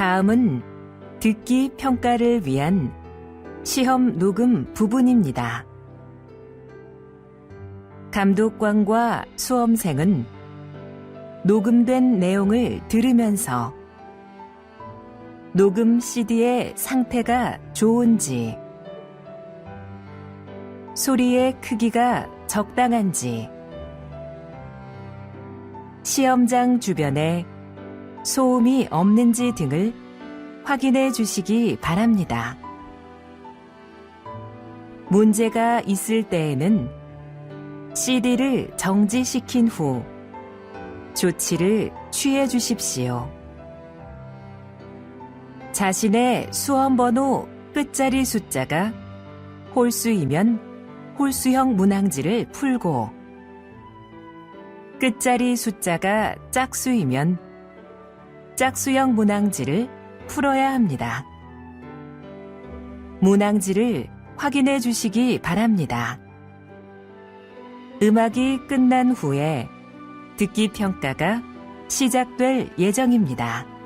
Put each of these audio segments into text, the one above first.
다음은 듣기 평가를 위한 시험 녹음 부분입니다. 감독관과 수험생은 녹음된 내용을 들으면서 녹음 CD의 상태가 좋은지, 소리의 크기가 적당한지, 시험장 주변에 소음이 없는지 등을 확인해 주시기 바랍니다. 문제가 있을 때에는 CD를 정지시킨 후 조치를 취해 주십시오. 자신의 수험번호 끝자리 숫자가 홀수이면 홀수형 문항지를 풀고, 끝자리 숫자가 짝수이면 짝수형 문항지를 풀어야 합니다. 문항지를 확인해 주시기 바랍니다. 음악이 끝난 후에 듣기 평가가 시작될 예정입니다.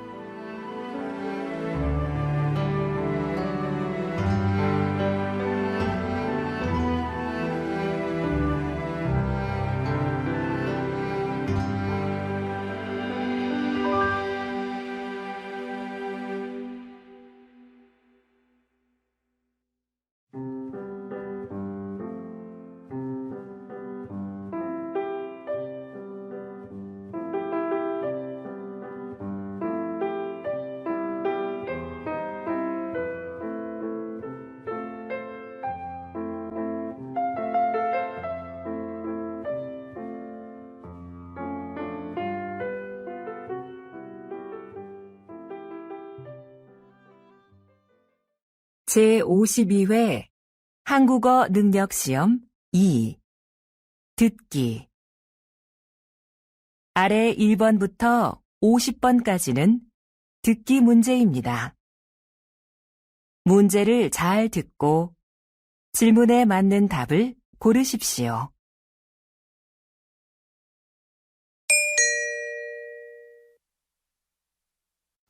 제52회 한국어 능력 시험 2 듣기. 아래 1번부터 50번까지는 듣기 문제입니다. 문제를 잘 듣고 질문에 맞는 답을 고르십시오.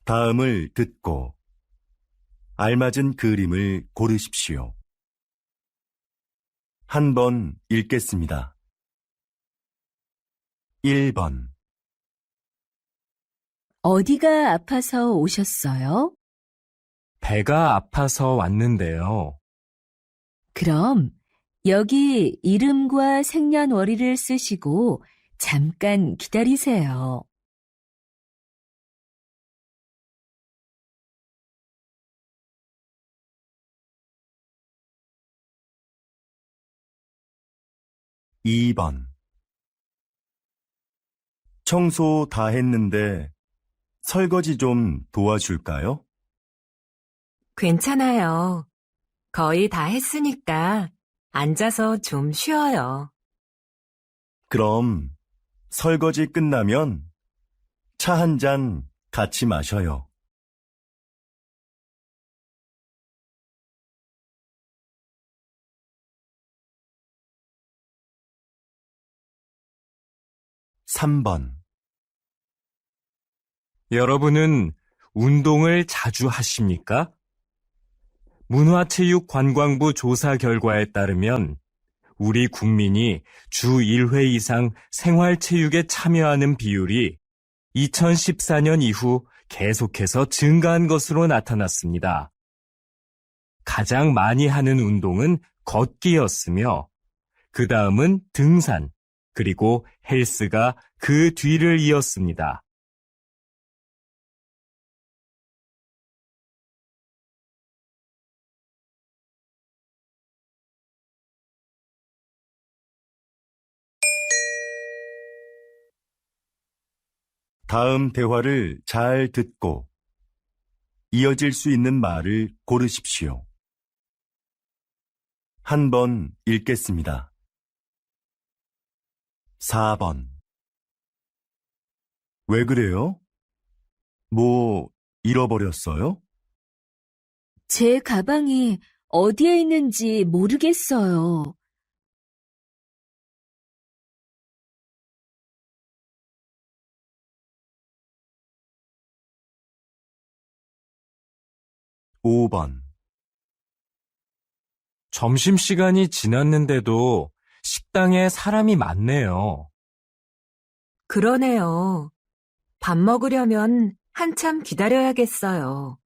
다음을 듣고 알맞은 그림을 고르십시오. 한 번 읽겠습니다. 1번. 어디가 아파서 오셨어요? 배가 아파서 왔는데요. 그럼 여기 이름과 생년월일을 쓰시고 잠깐 기다리세요. 2번. 청소 다 했는데 설거지 좀 도와줄까요? 괜찮아요. 거의 다 했으니까 앉아서 좀 쉬어요. 그럼 설거지 끝나면 차 한 잔 같이 마셔요. 3번. 여러분은 운동을 자주 하십니까? 문화체육관광부 조사 결과에 따르면 우리 국민이 주 1회 이상 생활체육에 참여하는 비율이 2014년 이후 계속해서 증가한 것으로 나타났습니다. 가장 많이 하는 운동은 걷기였으며 그 다음은 등산, 그리고 헬스가 그 뒤를 이었습니다. 다음 대화를 잘 듣고 이어질 수 있는 말을 고르십시오. 한 번 읽겠습니다. 4번. 왜 그래요? 뭐 잃어버렸어요? 제 가방이 어디에 있는지 모르겠어요. 5번. 점심시간이 지났는데도 식당에 사람이 많네요. 그러네요. 밥 먹으려면 한참 기다려야겠어요.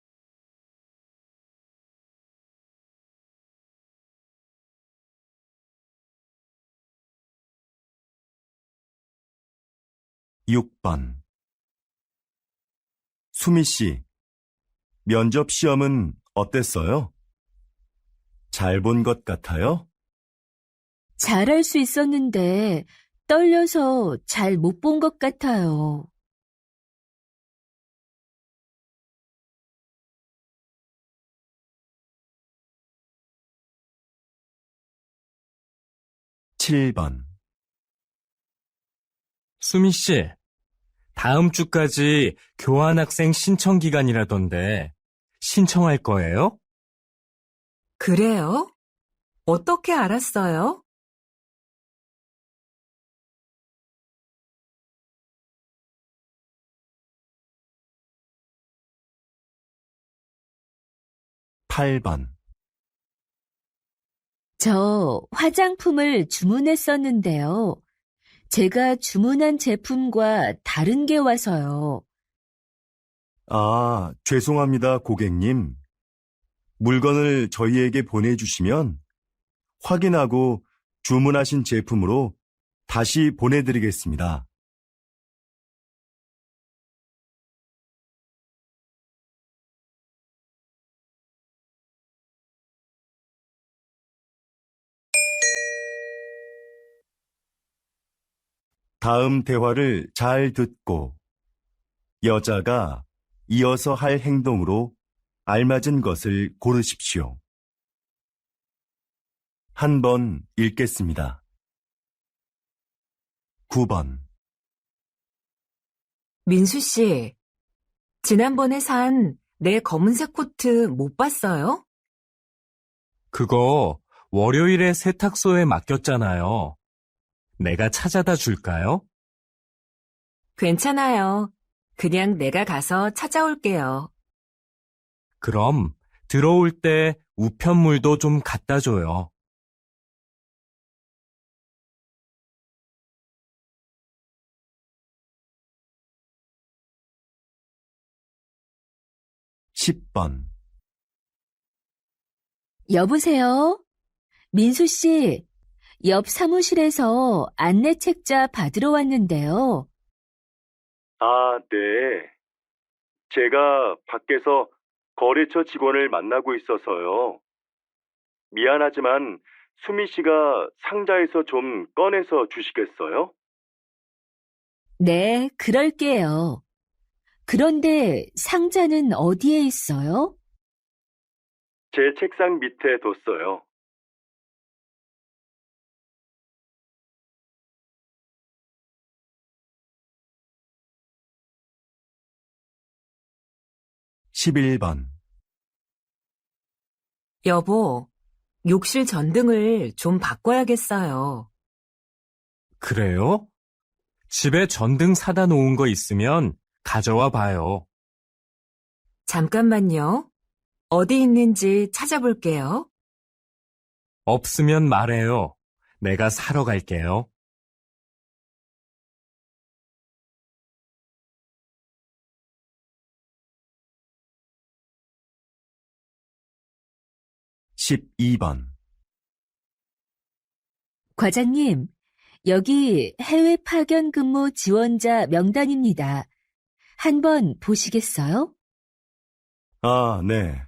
6번. 수미 씨, 면접 시험은 어땠어요? 잘 본 것 같아요? 잘할 수 있었는데 떨려서 잘 못 본 것 같아요. 7번. 수미 씨, 다음 주까지 교환학생 신청 기간이라던데 신청할 거예요? 그래요? 어떻게 알았어요? 8번. 저 화장품을 주문했었는데요. 제가 주문한 제품과 다른 게 와서요. 아, 죄송합니다, 고객님. 물건을 저희에게 보내주시면 확인하고 주문하신 제품으로 다시 보내드리겠습니다. 다음 대화를 잘 듣고 여자가 이어서 할 행동으로 알맞은 것을 고르십시오. 한 번 읽겠습니다. 9번. 민수 씨, 지난번에 산 내 검은색 코트 못 봤어요? 그거 월요일에 세탁소에 맡겼잖아요. 내가 찾아다 줄까요? 괜찮아요. 그냥 내가 가서 찾아올게요. 그럼 들어올 때 우편물도 좀 갖다 줘요. 10번. 여보세요? 민수 씨, 옆 사무실에서 안내 책자 받으러 왔는데요. 아, 네. 제가 밖에서 거래처 직원을 만나고 있어서요. 미안하지만 수미 씨가 상자에서 좀 꺼내서 주시겠어요? 네, 그럴게요. 그런데 상자는 어디에 있어요? 제 책상 밑에 뒀어요. 11번. 여보, 욕실 전등을 좀 바꿔야겠어요. 그래요? 집에 전등 사다 놓은 거 있으면 가져와 봐요. 잠깐만요. 어디 있는지 찾아볼게요. 없으면 말해요. 내가 사러 갈게요. 12번. 과장님, 여기 해외 파견 근무 지원자 명단입니다. 한번 보시겠어요? 아, 네.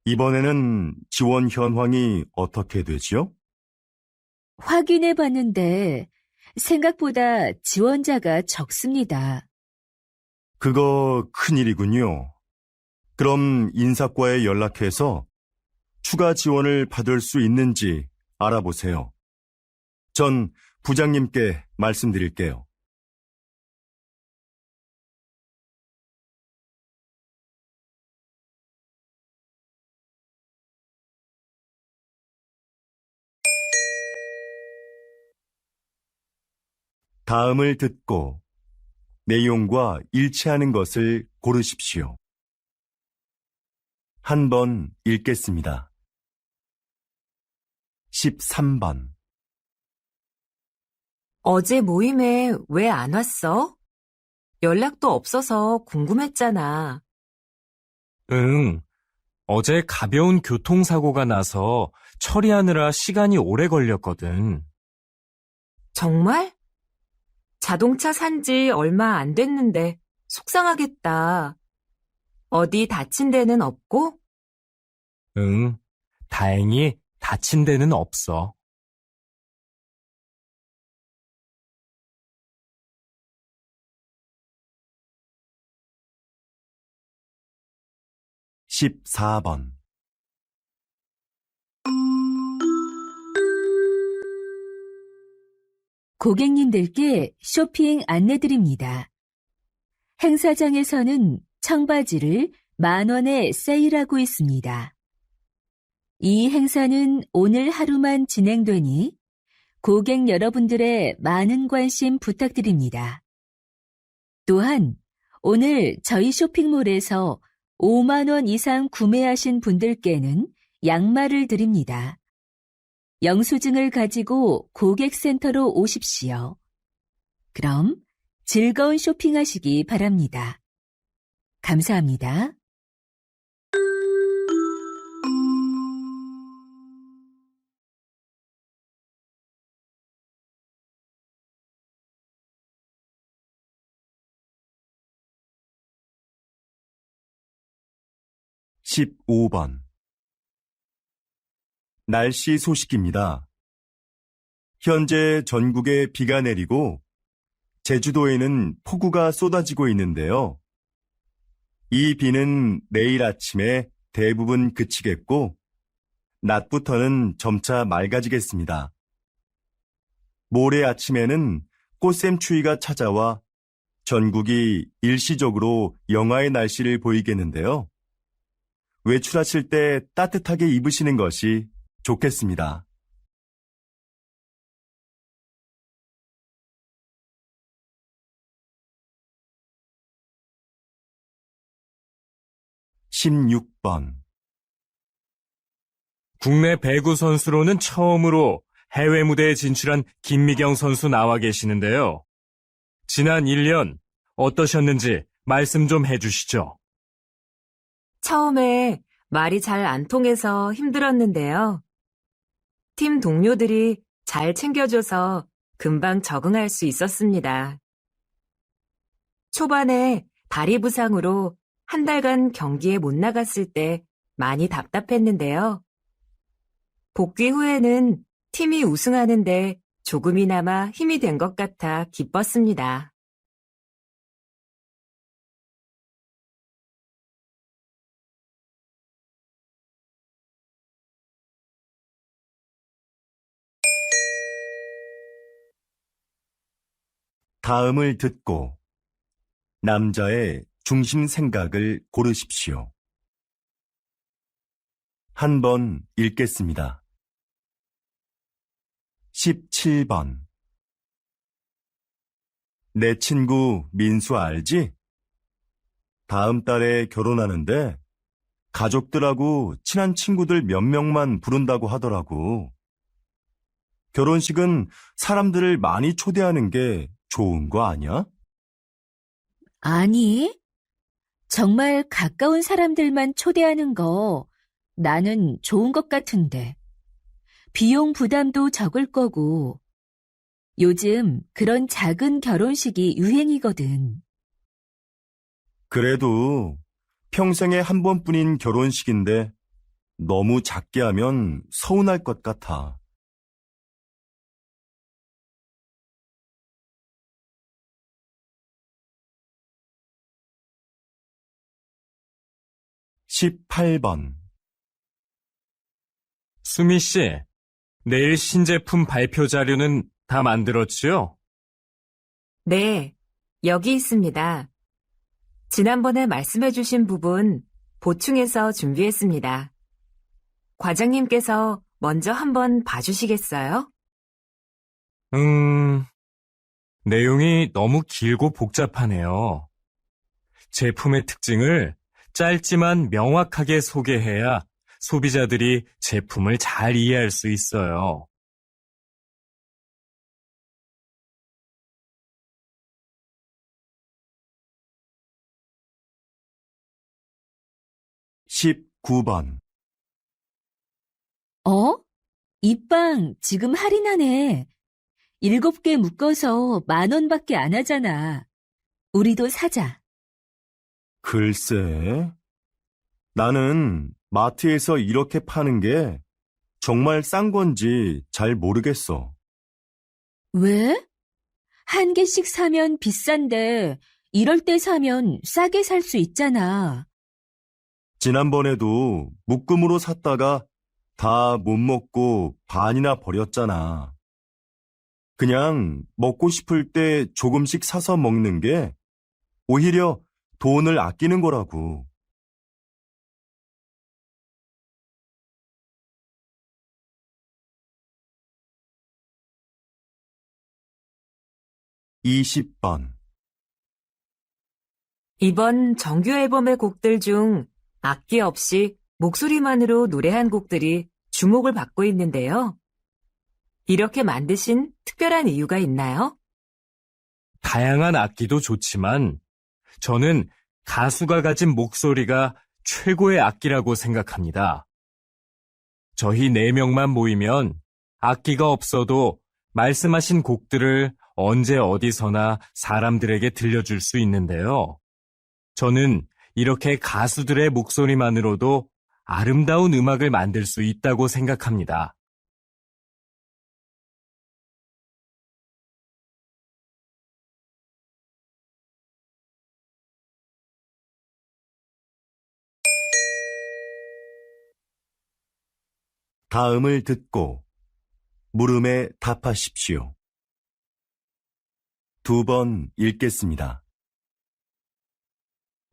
이번에는 지원 현황이 어떻게 되지요? 확인해 봤는데 생각보다 지원자가 적습니다. 그거 큰일이군요. 그럼 인사과에 연락해서 추가 지원을 받을 수 있는지 알아보세요. 전 부장님께 말씀드릴게요. 다음을 듣고 내용과 일치하는 것을 고르십시오. 한 번 읽겠습니다. 13번. 어제 모임에 왜 안 왔어? 연락도 없어서 궁금했잖아. 응, 어제 가벼운 교통사고가 나서 처리하느라 시간이 오래 걸렸거든. 정말? 자동차 산지 얼마 안 됐는데 속상하겠다. 어디 다친 데는 없고? 응, 다행히 다친 데는 없어. 14번. 고객님들께 쇼핑 안내드립니다. 행사장에서는 청바지를 10,000원에 세일하고 있습니다. 이 행사는 오늘 하루만 진행되니 고객 여러분들의 많은 관심 부탁드립니다. 또한 오늘 저희 쇼핑몰에서 5만 원 이상 구매하신 분들께는 양말을 드립니다. 영수증을 가지고 고객센터로 오십시오. 그럼 즐거운 쇼핑하시기 바랍니다. 감사합니다. (15번) 날씨 소식입니다. 현재 전국에 비가 내리고 제주도에는 폭우가 쏟아지고 있는데요. 이 비는 내일 아침에 대부분 그치겠고 낮부터는 점차 맑아지겠습니다. 모레 아침에는 꽃샘추위가 찾아와 전국이 일시적으로 영하의 날씨를 보이겠는데요. 외출하실 때 따뜻하게 입으시는 것이 좋겠습니다. (16번) 국내 배구 선수로는 처음으로 해외 무대에 진출한 김미경 선수 나와 계시는데요. 지난 1년 어떠셨는지 말씀 좀 해주시죠. 처음에 말이 잘 안 통해서 힘들었는데요. 팀 동료들이 잘 챙겨줘서 금방 적응할 수 있었습니다. 초반에 다리 부상으로 한 달간 경기에 못 나갔을 때 많이 답답했는데요. 복귀 후에는 팀이 우승하는데 조금이나마 힘이 된 것 같아 기뻤습니다. 다음을 듣고 남자의 중심 생각을 고르십시오. 한 번 읽겠습니다. 17번. 내 친구 민수 알지? 다음 달에 결혼하는데 가족들하고 친한 친구들 몇 명만 부른다고 하더라고. 결혼식은 사람들을 많이 초대하는 게 좋은 거 아니야? 아니, 정말 가까운 사람들만 초대하는 거 나는 좋은 것 같은데. 비용 부담도 적을 거고. 요즘 그런 작은 결혼식이 유행이거든. 그래도 평생에 한 번뿐인 결혼식인데 너무 작게 하면 서운할 것 같아. 18번. 수미 씨, 내일 신제품 발표 자료는 다 만들었지요? 네, 여기 있습니다. 지난번에 말씀해주신 부분 보충해서 준비했습니다. 과장님께서 먼저 한번 봐주시겠어요? 내용이 너무 길고 복잡하네요. 제품의 특징을 짧지만 명확하게 소개해야 소비자들이 제품을 잘 이해할 수 있어요. 19번. 이 빵 지금 할인하네. 7개 묶어서 10,000원밖에 안 하잖아. 우리도 사자. 글쎄, 나는 마트에서 이렇게 파는 게 정말 싼 건지 잘 모르겠어. 왜? 1개씩 사면 비싼데 이럴 때 사면 싸게 살 수 있잖아. 지난번에도 묶음으로 샀다가 다 못 먹고 반이나 버렸잖아. 그냥 먹고 싶을 때 조금씩 사서 먹는 게 오히려 돈을 아끼는 거라고. 20번. 이번 정규 앨범의 곡들 중 악기 없이 목소리만으로 노래한 곡들이 주목을 받고 있는데요. 이렇게 만드신 특별한 이유가 있나요? 다양한 악기도 좋지만 저는 가수가 가진 목소리가 최고의 악기라고 생각합니다. 저희 4명만 모이면 악기가 없어도 말씀하신 곡들을 언제 어디서나 사람들에게 들려줄 수 있는데요. 저는 이렇게 가수들의 목소리만으로도 아름다운 음악을 만들 수 있다고 생각합니다. 다음을 듣고 물음에 답하십시오. 2번 읽겠습니다.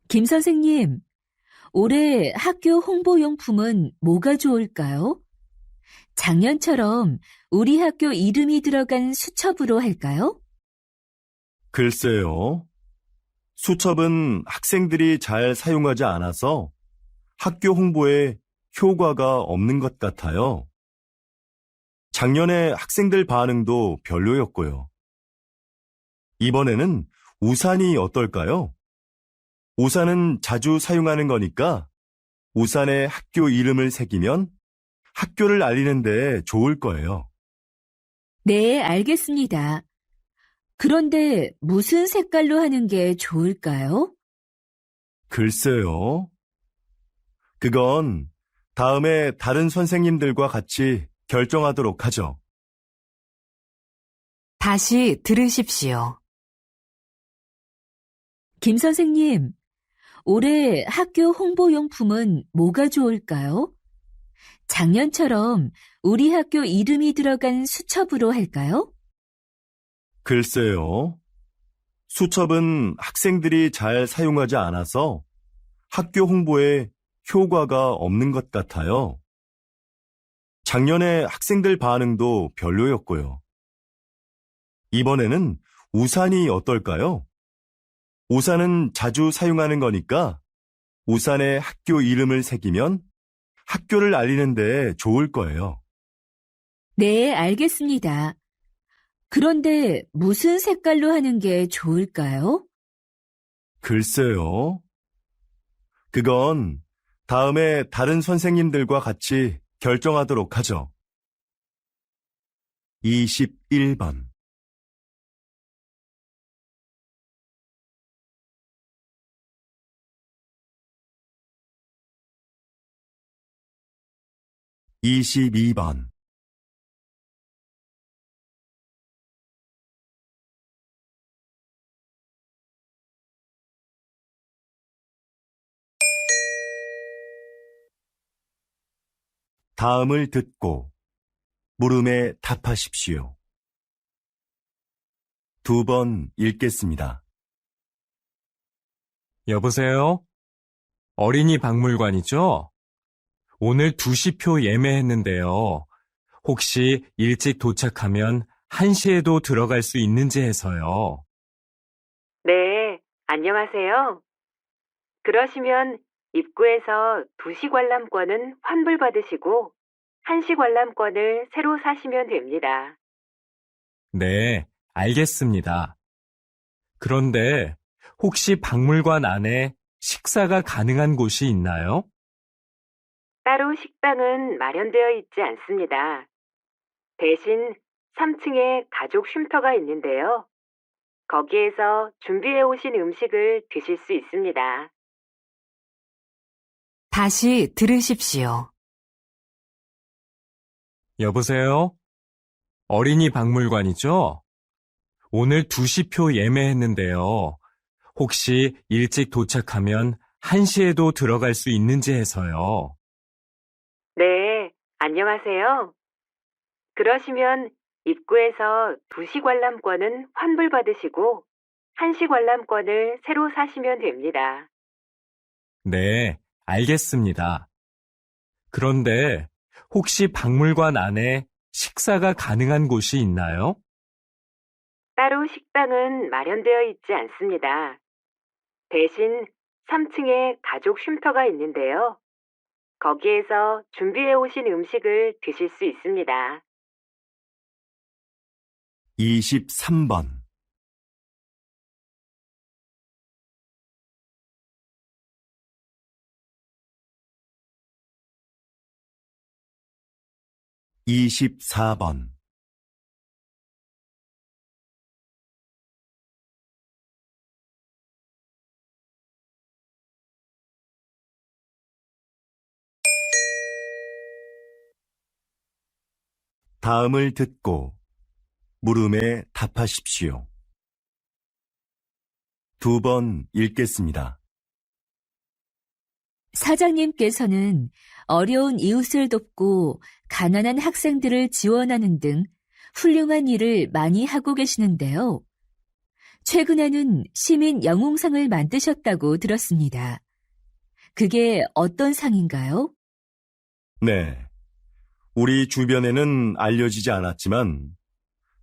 김 선생님, 올해 학교 홍보용품은 뭐가 좋을까요? 작년처럼 우리 학교 이름이 들어간 수첩으로 할까요? 글쎄요. 수첩은 학생들이 잘 사용하지 않아서 학교 홍보에 효과가 없는 것 같아요. 작년에 학생들 반응도 별로였고요. 이번에는 우산이 어떨까요? 우산은 자주 사용하는 거니까 우산에 학교 이름을 새기면 학교를 알리는 데 좋을 거예요. 네, 알겠습니다. 그런데 무슨 색깔로 하는 게 좋을까요? 글쎄요. 그건 다음에 다른 선생님들과 같이 결정하도록 하죠. 다시 들으십시오. 김 선생님, 올해 학교 홍보용품은 뭐가 좋을까요? 작년처럼 우리 학교 이름이 들어간 수첩으로 할까요? 글쎄요. 수첩은 학생들이 잘 사용하지 않아서 학교 홍보에 효과가 없는 것 같아요. 작년에 학생들 반응도 별로였고요. 이번에는 우산이 어떨까요? 우산은 자주 사용하는 거니까 우산에 학교 이름을 새기면 학교를 알리는 데 좋을 거예요. 네, 알겠습니다. 그런데 무슨 색깔로 하는 게 좋을까요? 글쎄요. 그건 다음에 다른 선생님들과 같이 결정하도록 하죠. 21번. (22번) 다음을 듣고 물음에 답하십시오. 2번 읽겠습니다. 여보세요? 어린이 박물관이죠? 오늘 2시표 예매했는데요. 혹시 일찍 도착하면 1시에도 들어갈 수 있는지 해서요. 네, 안녕하세요. 그러시면 입구에서 2시 관람권은 환불받으시고 1시 관람권을 새로 사시면 됩니다. 네, 알겠습니다. 그런데 혹시 박물관 안에 식사가 가능한 곳이 있나요? 따로 식당은 마련되어 있지 않습니다. 대신 3층에 가족 쉼터가 있는데요. 거기에서 준비해 오신 음식을 드실 수 있습니다. 다시 들으십시오. 여보세요? 어린이 박물관이죠? 오늘 2시표 예매했는데요. 혹시 일찍 도착하면 1시에도 들어갈 수 있는지 해서요. 네, 안녕하세요. 그러시면 입구에서 2시 관람권은 환불받으시고 1시 관람권을 새로 사시면 됩니다. 네, 알겠습니다. 그런데 혹시 박물관 안에 식사가 가능한 곳이 있나요? 따로 식당은 마련되어 있지 않습니다. 대신 3층에 가족 쉼터가 있는데요. 거기에서 준비해 오신 음식을 드실 수 있습니다. 23번, 24번, '다음을 듣고 물음에 답하십시오. 2번 읽겠습니다. 사장님께서는 어려운 이웃을 돕고 가난한 학생들을 지원하는 등 훌륭한 일을 많이 하고 계시는데요. 최근에는 시민 영웅상을 만드셨다고 들었습니다. 그게 어떤 상인가요? 네. 우리 주변에는 알려지지 않았지만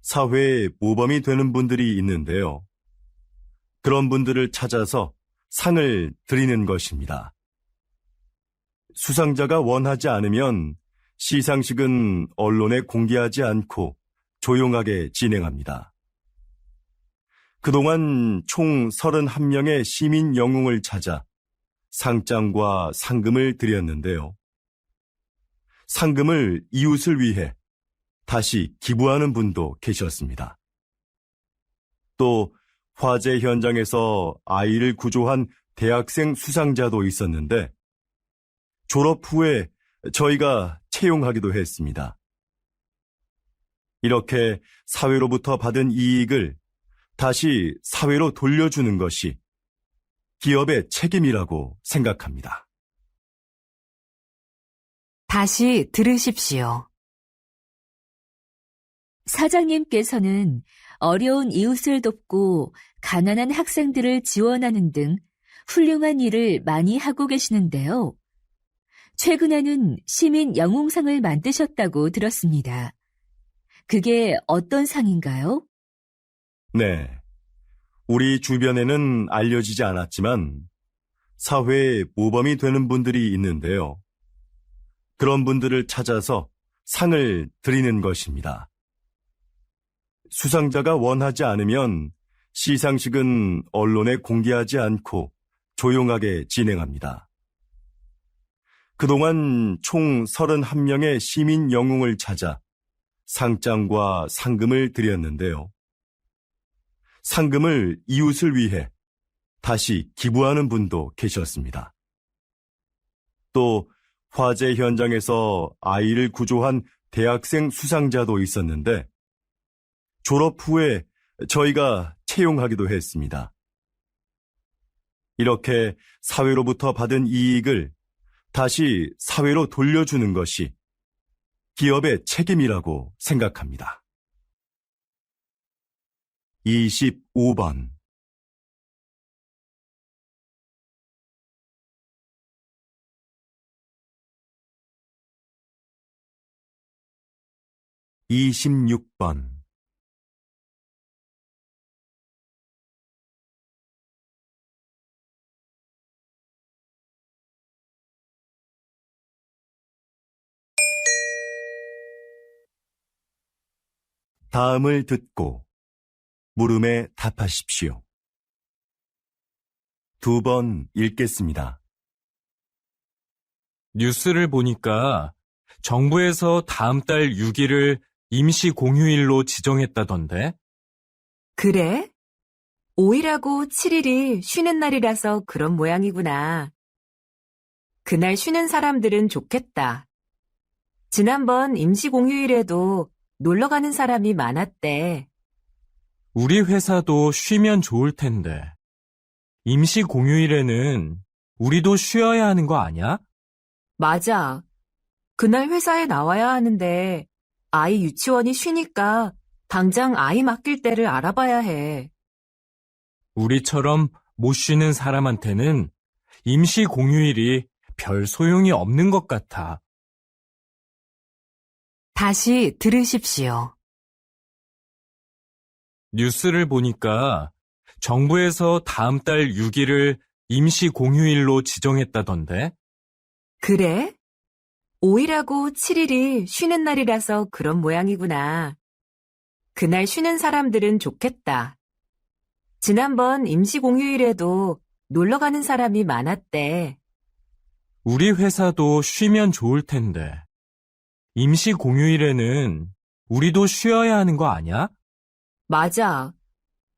사회에 모범이 되는 분들이 있는데요. 그런 분들을 찾아서 상을 드리는 것입니다. 수상자가 원하지 않으면 시상식은 언론에 공개하지 않고 조용하게 진행합니다. 그동안 총 31명의 시민 영웅을 찾아 상장과 상금을 드렸는데요. 상금을 이웃을 위해 다시 기부하는 분도 계셨습니다. 또 화재 현장에서 아이를 구조한 대학생 수상자도 있었는데 졸업 후에 저희가 채용하기도 했습니다. 이렇게 사회로부터 받은 이익을 다시 사회로 돌려주는 것이 기업의 책임이라고 생각합니다. 다시 들으십시오. 사장님께서는 어려운 이웃을 돕고 가난한 학생들을 지원하는 등 훌륭한 일을 많이 하고 계시는데요. 최근에는 시민 영웅상을 만드셨다고 들었습니다. 그게 어떤 상인가요? 네. 우리 주변에는 알려지지 않았지만 사회에 모범이 되는 분들이 있는데요. 그런 분들을 찾아서 상을 드리는 것입니다. 수상자가 원하지 않으면 시상식은 언론에 공개하지 않고 조용하게 진행합니다. 그동안 총 31명의 시민 영웅을 찾아 상장과 상금을 드렸는데요. 상금을 이웃을 위해 다시 기부하는 분도 계셨습니다. 또 화재 현장에서 아이를 구조한 대학생 수상자도 있었는데 졸업 후에 저희가 채용하기도 했습니다. 이렇게 사회로부터 받은 이익을 다시 사회로 돌려주는 것이 기업의 책임이라고 생각합니다. 25번, 26번, 다음을 듣고 물음에 답하십시오. 2번 읽겠습니다. 뉴스를 보니까 정부에서 다음 달 6일을 임시 공휴일로 지정했다던데? 그래? 5일하고 7일이 쉬는 날이라서 그런 모양이구나. 그날 쉬는 사람들은 좋겠다. 지난번 임시 공휴일에도 놀러 가는 사람이 많았대. 우리 회사도 쉬면 좋을 텐데. 임시 공휴일에는 우리도 쉬어야 하는 거 아니야? 맞아. 그날 회사에 나와야 하는데 아이 유치원이 쉬니까 당장 아이 맡길 때를 알아봐야 해. 우리처럼 못 쉬는 사람한테는 임시 공휴일이 별 소용이 없는 것 같아. 다시 들으십시오. 뉴스를 보니까 정부에서 다음 달 6일을 임시 공휴일로 지정했다던데? 그래? 5일하고 7일이 쉬는 날이라서 그런 모양이구나. 그날 쉬는 사람들은 좋겠다. 지난번 임시 공휴일에도 놀러 가는 사람이 많았대. 우리 회사도 쉬면 좋을 텐데. 임시 공휴일에는 우리도 쉬어야 하는 거 아니야? 맞아.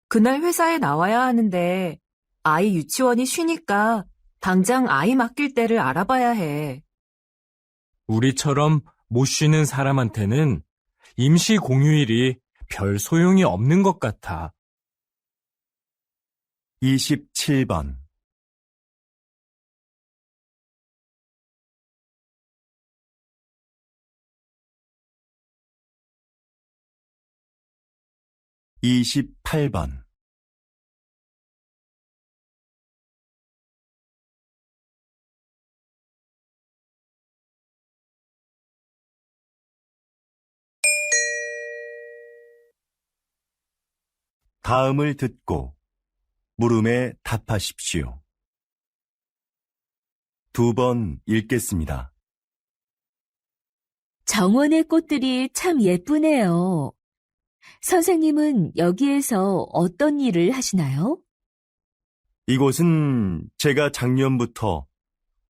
그날 회사에 나와야 하는데 아이 유치원이 쉬니까 당장 아이 맡길 때를 알아봐야 해. 우리처럼 못 쉬는 사람한테는 임시 공휴일이 별 소용이 없는 것 같아. 27번. (28번) 다음을 듣고 물음에 답하십시오. 2번 읽겠습니다. 정원의 꽃들이 참 예쁘네요. 선생님은 여기에서 어떤 일을 하시나요? 이곳은 제가 작년부터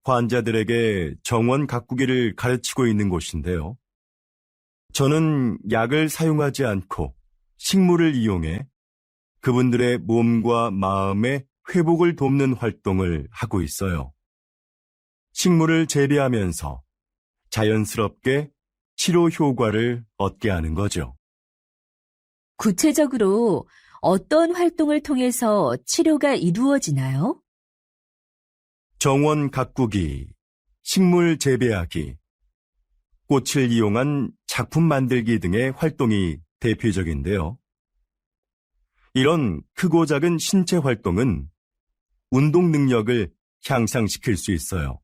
환자들에게 정원 가꾸기를 가르치고 있는 곳인데요. 저는 약을 사용하지 않고 식물을 이용해 그분들의 몸과 마음의 회복을 돕는 활동을 하고 있어요. 식물을 재배하면서 자연스럽게 치료 효과를 얻게 하는 거죠. 구체적으로 어떤 활동을 통해서 치료가 이루어지나요? 정원 가꾸기, 식물 재배하기, 꽃을 이용한 작품 만들기 등의 활동이 대표적인데요. 이런 크고 작은 신체 활동은 운동 능력을 향상시킬 수 있어요.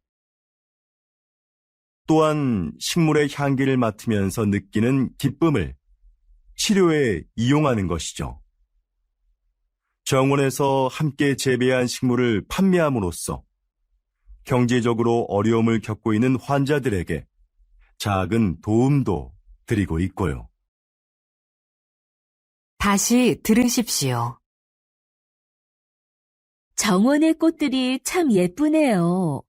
또한 식물의 향기를 맡으면서 느끼는 기쁨을 치료에 이용하는 것이죠. 정원에서 함께 재배한 식물을 판매함으로써 경제적으로 어려움을 겪고 있는 환자들에게 작은 도움도 드리고 있고요. 다시 들으십시오. 정원의 꽃들이 참 예쁘네요.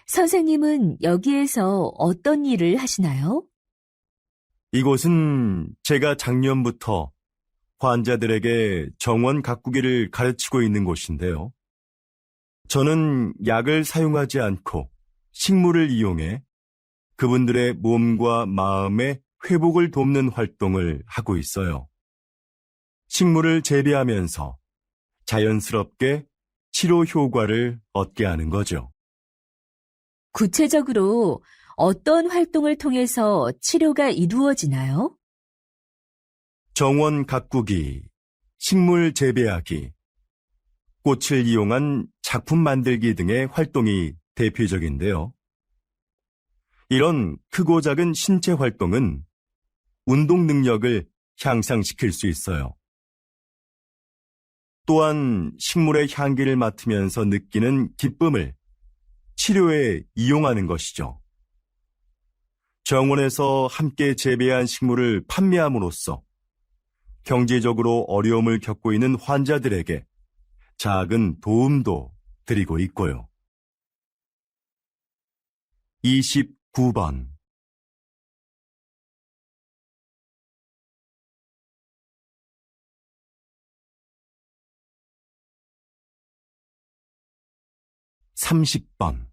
선생님은 여기에서 어떤 일을 하시나요? 이곳은 제가 작년부터 환자들에게 정원 가꾸기를 가르치고 있는 곳인데요. 저는 약을 사용하지 않고 식물을 이용해 그분들의 몸과 마음의 회복을 돕는 활동을 하고 있어요. 식물을 재배하면서 자연스럽게 치료 효과를 얻게 하는 거죠. 구체적으로 어떤 활동을 통해서 치료가 이루어지나요? 정원 가꾸기, 식물 재배하기, 꽃을 이용한 작품 만들기 등의 활동이 대표적인데요. 이런 크고 작은 신체 활동은 운동 능력을 향상시킬 수 있어요. 또한 식물의 향기를 맡으면서 느끼는 기쁨을 치료에 이용하는 것이죠. 정원에서 함께 재배한 식물을 판매함으로써 경제적으로 어려움을 겪고 있는 환자들에게 작은 도움도 드리고 있고요. 29번 30번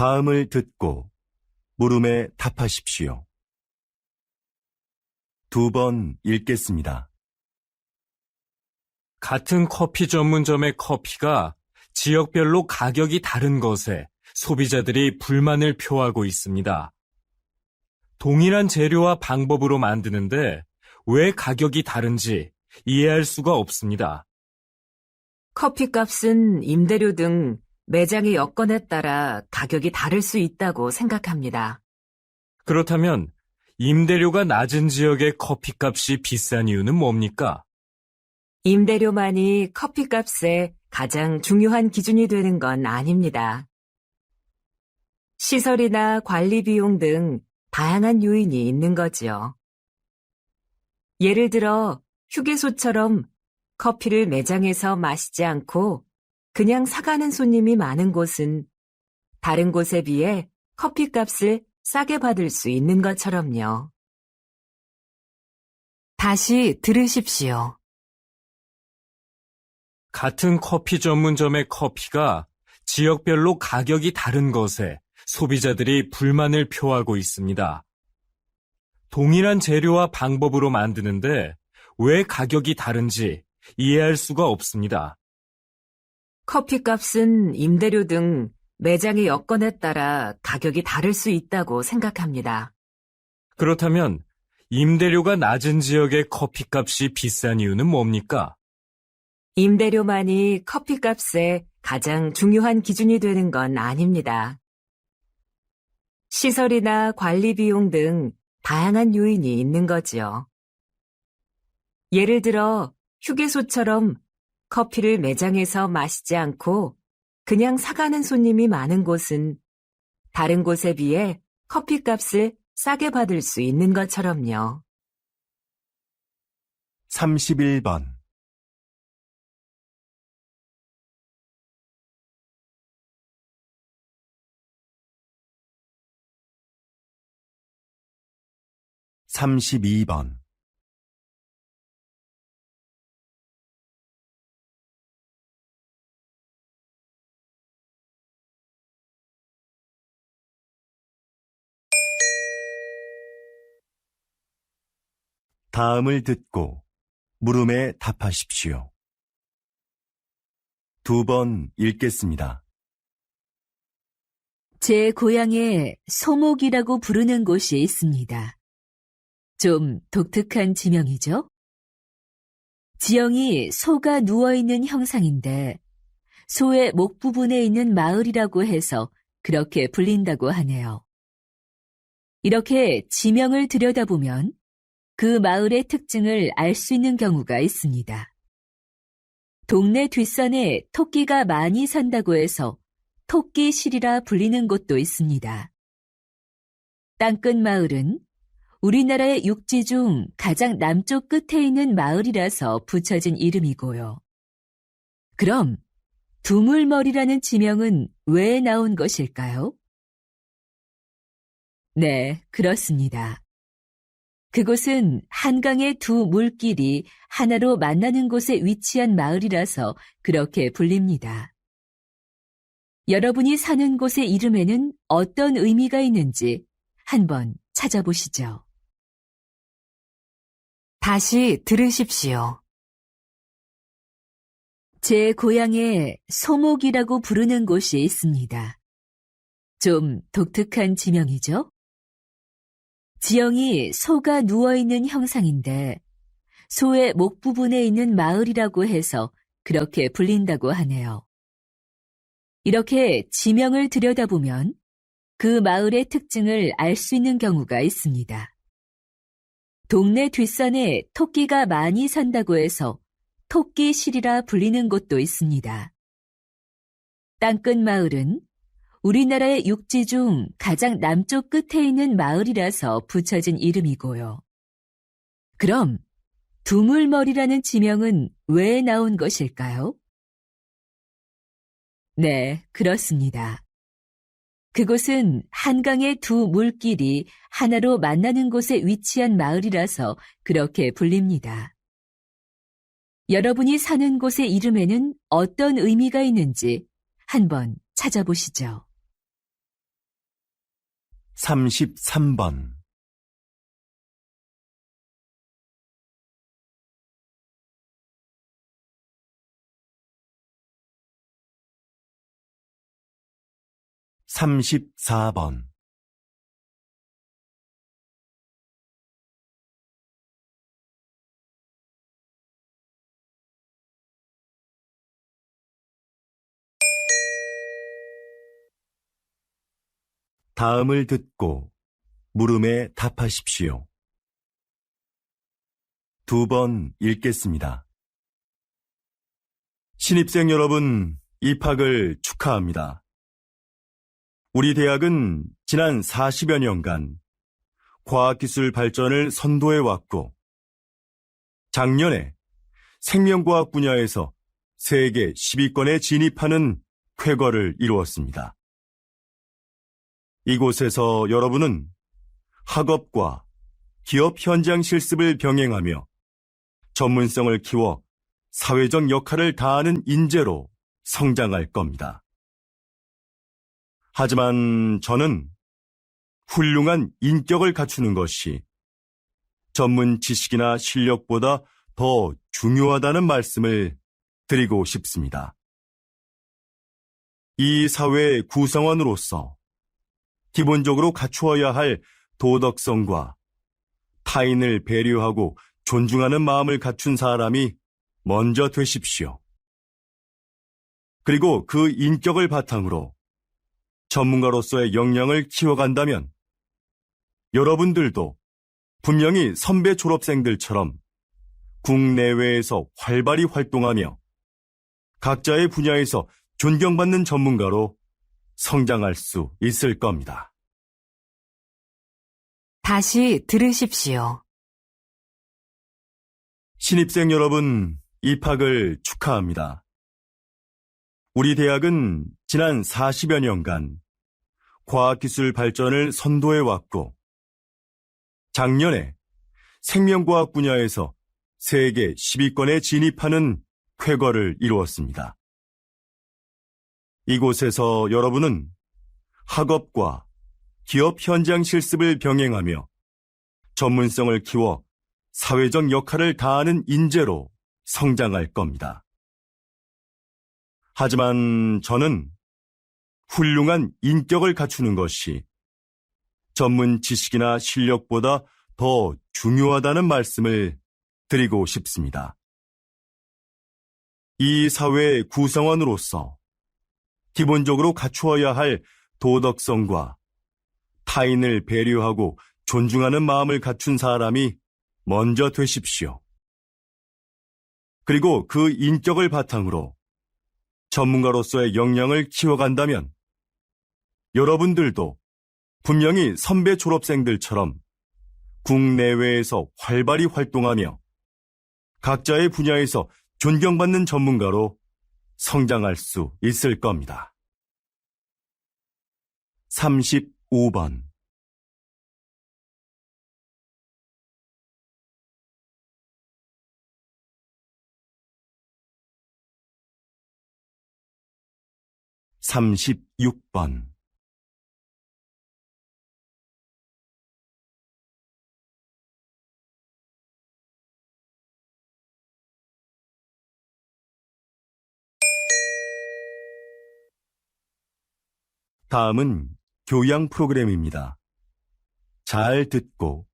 '다음을 듣고 물음에 답하십시오. 2번 읽겠습니다. 같은 커피 전문점의 커피가 지역별로 가격이 다른 것에 소비자들이 불만을 표하고 있습니다. 동일한 재료와 방법으로 만드는데 왜 가격이 다른지 이해할 수가 없습니다. 커피값은 임대료 등 매장의 여건에 따라 가격이 다를 수 있다고 생각합니다. 그렇다면 임대료가 낮은 지역의 커피값이 비싼 이유는 뭡니까? 임대료만이 커피값의 가장 중요한 기준이 되는 건 아닙니다. 시설이나 관리 비용 등 다양한 요인이 있는 거지요. 예를 들어 휴게소처럼 커피를 매장에서 마시지 않고 그냥 사가는 손님이 많은 곳은 다른 곳에 비해 커피값을 싸게 받을 수 있는 것처럼요. 다시 들으십시오. 같은 커피 전문점의 커피가 지역별로 가격이 다른 것에 소비자들이 불만을 표하고 있습니다. 동일한 재료와 방법으로 만드는데 왜 가격이 다른지 이해할 수가 없습니다. 커피값은 임대료 등 매장의 여건에 따라 가격이 다를 수 있다고 생각합니다. 그렇다면 임대료가 낮은 지역의 커피값이 비싼 이유는 뭡니까? 임대료만이 커피값의 가장 중요한 기준이 되는 건 아닙니다. 시설이나 관리 비용 등 다양한 요인이 있는 거지요. 예를 들어 휴게소처럼 커피를 매장에서 마시지 않고 그냥 사가는 손님이 많은 곳은 다른 곳에 비해 커피값을 싸게 받을 수 있는 것처럼요. 31번 32번 '다음을 듣고 물음에 답하십시오. 2번 읽겠습니다. 제 고향에 소목이라고 부르는 곳이 있습니다. 좀 독특한 지명이죠? 지형이 소가 누워있는 형상인데 소의 목 부분에 있는 마을이라고 해서 그렇게 불린다고 하네요. 이렇게 지명을 들여다보면 그 마을의 특징을 알 수 있는 경우가 있습니다. 동네 뒷산에 토끼가 많이 산다고 해서 토끼실이라 불리는 곳도 있습니다. 땅끝 마을은 우리나라의 육지 중 가장 남쪽 끝에 있는 마을이라서 붙여진 이름이고요. 그럼 두물머리라는 지명은 왜 나온 것일까요? 네, 그렇습니다. 그곳은 한강의 두 물길이 하나로 만나는 곳에 위치한 마을이라서 그렇게 불립니다. 여러분이 사는 곳의 이름에는 어떤 의미가 있는지 한번 찾아보시죠. 다시 들으십시오. 제 고향에 소목이라고 부르는 곳이 있습니다. 좀 독특한 지명이죠? 지형이 소가 누워있는 형상인데 소의 목 부분에 있는 마을이라고 해서 그렇게 불린다고 하네요. 이렇게 지명을 들여다보면 그 마을의 특징을 알 수 있는 경우가 있습니다. 동네 뒷산에 토끼가 많이 산다고 해서 토끼실이라 불리는 곳도 있습니다. 땅끝 마을은 우리나라의 육지 중 가장 남쪽 끝에 있는 마을이라서 붙여진 이름이고요. 그럼 두물머리라는 지명은 왜 나온 것일까요? 네, 그렇습니다. 그곳은 한강의 두 물길이 하나로 만나는 곳에 위치한 마을이라서 그렇게 불립니다. 여러분이 사는 곳의 이름에는 어떤 의미가 있는지 한번 찾아보시죠. 33번. (34번) 다음을 듣고 물음에 답하십시오. 2번 읽겠습니다. 신입생 여러분, 입학을 축하합니다. 우리 대학은 지난 40여 년간 과학기술 발전을 선도해왔고, 작년에 생명과학 분야에서 세계 10위권에 진입하는 쾌거를 이루었습니다. 이곳에서 여러분은 학업과 기업 현장 실습을 병행하며 전문성을 키워 사회적 역할을 다하는 인재로 성장할 겁니다. 하지만 저는 훌륭한 인격을 갖추는 것이 전문 지식이나 실력보다 더 중요하다는 말씀을 드리고 싶습니다. 이 사회의 구성원으로서 기본적으로 갖추어야 할 도덕성과 타인을 배려하고 존중하는 마음을 갖춘 사람이 먼저 되십시오. 그리고 그 인격을 바탕으로 전문가로서의 역량을 키워간다면 여러분들도 분명히 선배 졸업생들처럼 국내외에서 활발히 활동하며 각자의 분야에서 존경받는 전문가로 성장할 수 있을 겁니다. 다시 들으십시오. 신입생 여러분, 입학을 축하합니다. 우리 대학은 지난 40여 년간 과학기술 발전을 선도해왔고, 작년에 생명과학 분야에서 세계 10위권에 진입하는 쾌거를 이루었습니다. 이곳에서 여러분은 학업과 기업 현장 실습을 병행하며 전문성을 키워 사회적 역할을 다하는 인재로 성장할 겁니다. 하지만 저는 훌륭한 인격을 갖추는 것이 전문 지식이나 실력보다 더 중요하다는 말씀을 드리고 싶습니다. 이 사회의 구성원으로서 기본적으로 갖추어야 할 도덕성과 타인을 배려하고 존중하는 마음을 갖춘 사람이 먼저 되십시오. 그리고 그 인격을 바탕으로 전문가로서의 역량을 키워간다면 여러분들도 분명히 선배 졸업생들처럼 국내외에서 활발히 활동하며 각자의 분야에서 존경받는 전문가로 성장할 수 있을 겁니다. 35번. (36번) 다음은 교양 프로그램입니다. 잘 듣고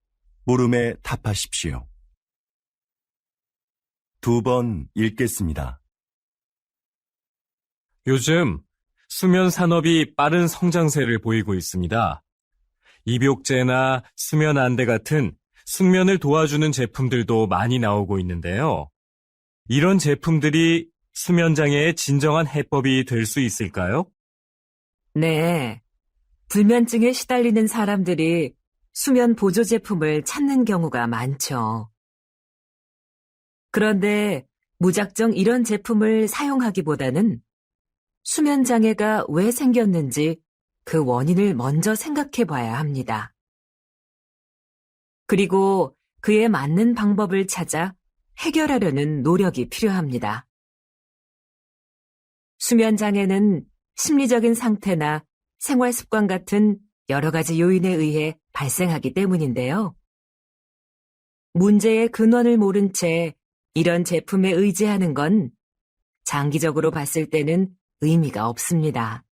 물음에 답하십시오. 2번 읽겠습니다. 요즘 수면 산업이 빠른 성장세를 보이고 있습니다. 입욕제나 수면 안대 같은 숙면을 도와주는 제품들도 많이 나오고 있는데요. 이런 제품들이 수면장애의 진정한 해법이 될 수 있을까요? 네. 불면증에 시달리는 사람들이 수면 보조 제품을 찾는 경우가 많죠. 그런데 무작정 이런 제품을 사용하기보다는 수면 장애가 왜 생겼는지 그 원인을 먼저 생각해 봐야 합니다. 그리고 그에 맞는 방법을 찾아 해결하려는 노력이 필요합니다. 수면 장애는 심리적인 상태나 생활 습관 같은 여러 가지 요인에 의해 발생하기 때문인데요. 문제의 근원을 모른 채 이런 제품에 의지하는 건 장기적으로 봤을 때는 의미가 없습니다.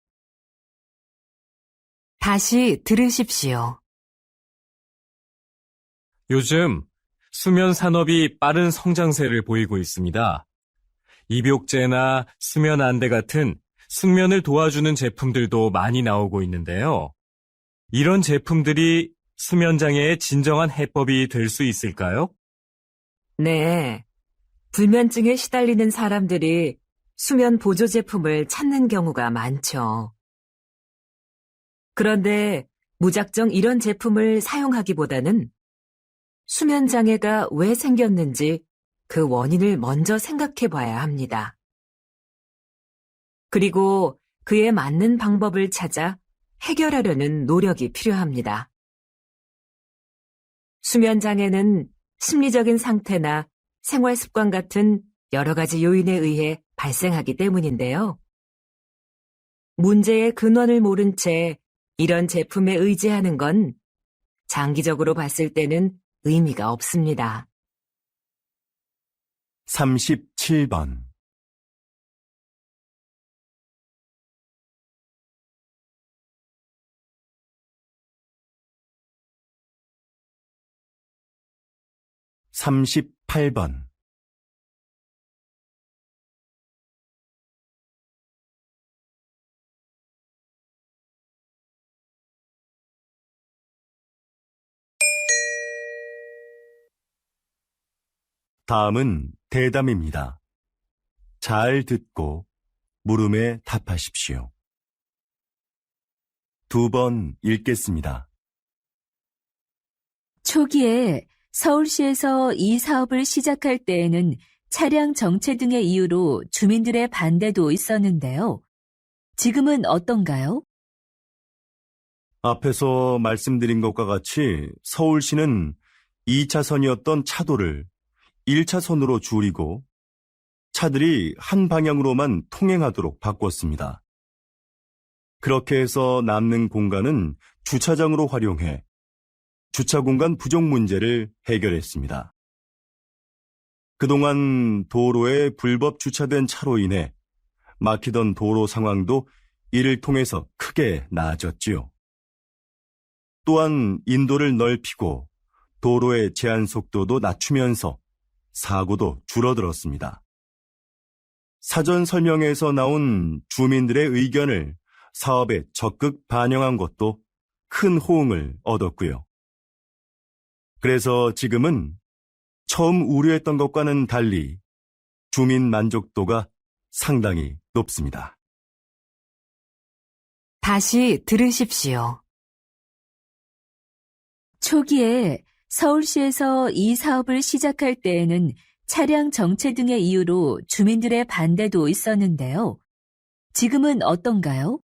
다시 들으십시오. 요즘 수면 산업이 빠른 성장세를 보이고 있습니다. 입욕제나 수면 안대 같은 숙면을 도와주는 제품들도 많이 나오고 있는데요. 이런 제품들이 수면 장애의 진정한 해법이 될 수 있을까요? 네. 불면증에 시달리는 사람들이 수면 보조 제품을 찾는 경우가 많죠. 그런데 무작정 이런 제품을 사용하기보다는 수면 장애가 왜 생겼는지 그 원인을 먼저 생각해 봐야 합니다. 그리고 그에 맞는 방법을 찾아 해결하려는 노력이 필요합니다. 수면 장애는 심리적인 상태나 생활 습관 같은 여러 가지 요인에 의해 발생하기 때문인데요. 문제의 근원을 모른 채 이런 제품에 의지하는 건 장기적으로 봤을 때는 의미가 없습니다. 37번. (38번) 다음은 대담입니다. 잘 듣고 물음에 답하십시오. 2번 읽겠습니다. 초기에 서울시에서 이 사업을 시작할 때에는 차량 정체 등의 이유로 주민들의 반대도 있었는데요. 지금은 어떤가요? 앞에서 말씀드린 것과 같이 서울시는 2차선이었던 차도를 1차선으로 줄이고 차들이 한 방향으로만 통행하도록 바꿨습니다. 그렇게 해서 남는 공간은 주차장으로 활용해 주차 공간 부족 문제를 해결했습니다. 그동안 도로에 불법 주차된 차로 인해 막히던 도로 상황도 이를 통해서 크게 나아졌지요. 또한 인도를 넓히고 도로의 제한 속도도 낮추면서 사고도 줄어들었습니다. 사전 설명회에서 나온 주민들의 의견을 사업에 적극 반영한 것도 큰 호응을 얻었고요. 그래서 지금은 처음 우려했던 것과는 달리 주민 만족도가 상당히 높습니다. 다시 들으십시오. 초기에 서울시에서 이 사업을 시작할 때에는 차량 정체 등의 이유로 주민들의 반대도 있었는데요. 지금은 어떤가요?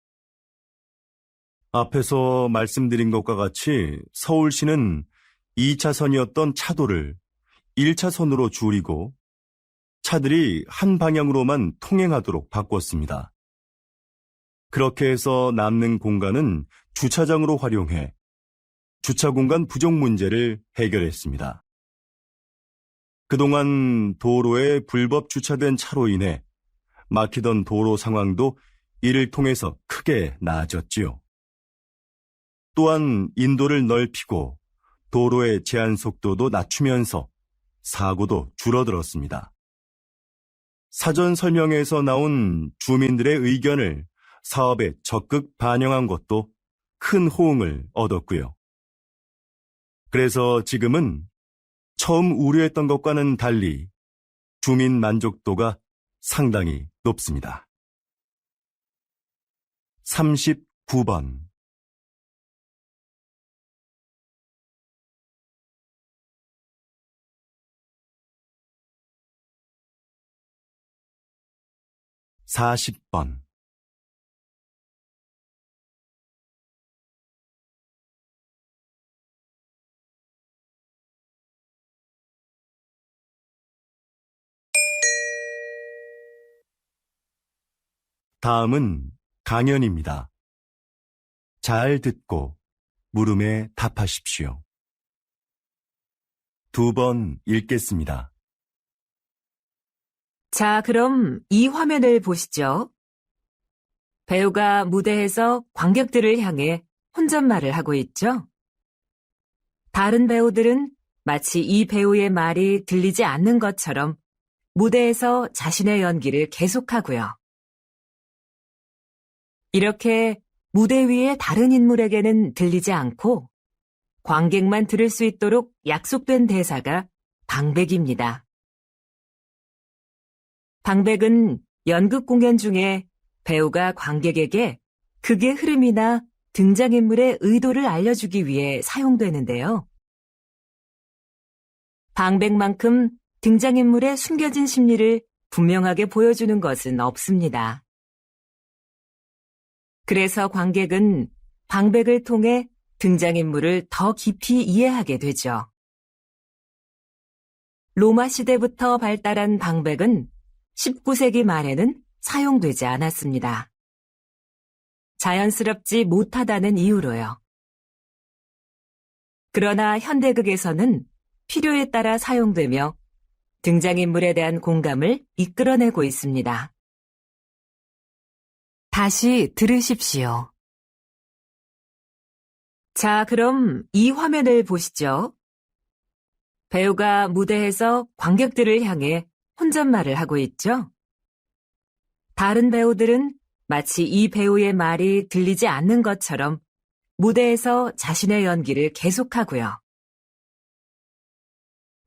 앞에서 말씀드린 것과 같이 서울시는 2차선이었던 차도를 1차선으로 줄이고 차들이 한 방향으로만 통행하도록 바꿨습니다. 그렇게 해서 남는 공간은 주차장으로 활용해 주차 공간 부족 문제를 해결했습니다. 그동안 도로에 불법 주차된 차로 인해 막히던 도로 상황도 이를 통해서 크게 나아졌지요. 또한 인도를 넓히고 도로의 제한 속도도 낮추면서 사고도 줄어들었습니다. 사전 설명회에서 나온 주민들의 의견을 사업에 적극 반영한 것도 큰 호응을 얻었고요. 그래서 지금은 처음 우려했던 것과는 달리 주민 만족도가 상당히 높습니다. 39번. (40번) '다음은 강연입니다. 잘 듣고 물음에 답하십시오. 2번 읽겠습니다. 자, 그럼 이 화면을 보시죠. 배우가 무대에서 관객들을 향해 혼잣말을 하고 있죠. 다른 배우들은 마치 이 배우의 말이 들리지 않는 것처럼 무대에서 자신의 연기를 계속하고요. 이렇게 무대 위의 다른 인물에게는 들리지 않고 관객만 들을 수 있도록 약속된 대사가 방백입니다. 방백은 연극 공연 중에 배우가 관객에게 극의 흐름이나 등장인물의 의도를 알려주기 위해 사용되는데요. 방백만큼 등장인물의 숨겨진 심리를 분명하게 보여주는 것은 없습니다. 그래서 관객은 방백을 통해 등장인물을 더 깊이 이해하게 되죠. 로마 시대부터 발달한 방백은 19세기 말에는 사용되지 않았습니다. 자연스럽지 못하다는 이유로요. 그러나 현대극에서는 필요에 따라 사용되며 등장인물에 대한 공감을 이끌어내고 있습니다. 다시 들으십시오. 자, 그럼 이 화면을 보시죠. 배우가 무대에서 관객들을 향해 혼잣말을 하고 있죠. 다른 배우들은 마치 이 배우의 말이 들리지 않는 것처럼 무대에서 자신의 연기를 계속하고요.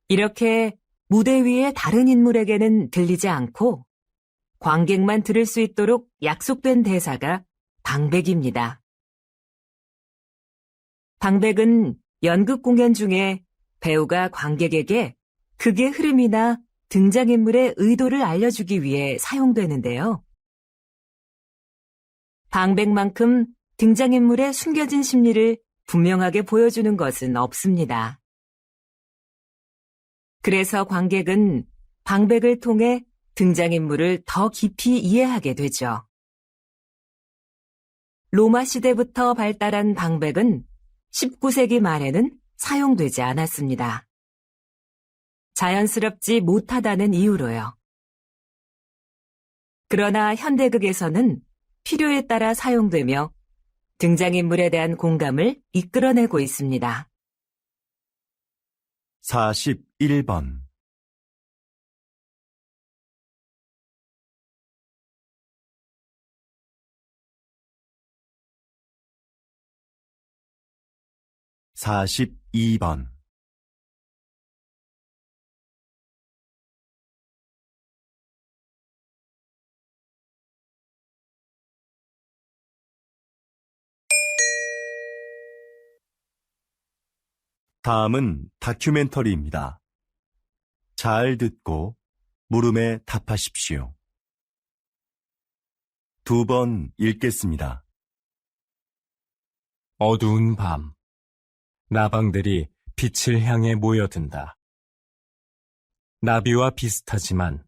이렇게 무대 위의 다른 인물에게는 들리지 않고 관객만 들을 수 있도록 약속된 대사가 방백입니다. 방백은 연극 공연 중에 배우가 관객에게 극의 흐름이나 등장인물의 의도를 알려주기 위해 사용되는데요. 방백만큼 등장인물의 숨겨진 심리를 분명하게 보여주는 것은 없습니다. 그래서 관객은 방백을 통해 등장인물을 더 깊이 이해하게 되죠. 로마 시대부터 발달한 방백은 19세기 말에는 사용되지 않았습니다. 자연스럽지 못하다는 이유로요. 그러나 현대극에서는 필요에 따라 사용되며 등장인물에 대한 공감을 이끌어내고 있습니다. 41번. 42번. '다음은 다큐멘터리입니다. 잘 듣고 물음에 답하십시오. 2번 읽겠습니다. 어두운 밤, 나방들이 빛을 향해 모여든다. 나비와 비슷하지만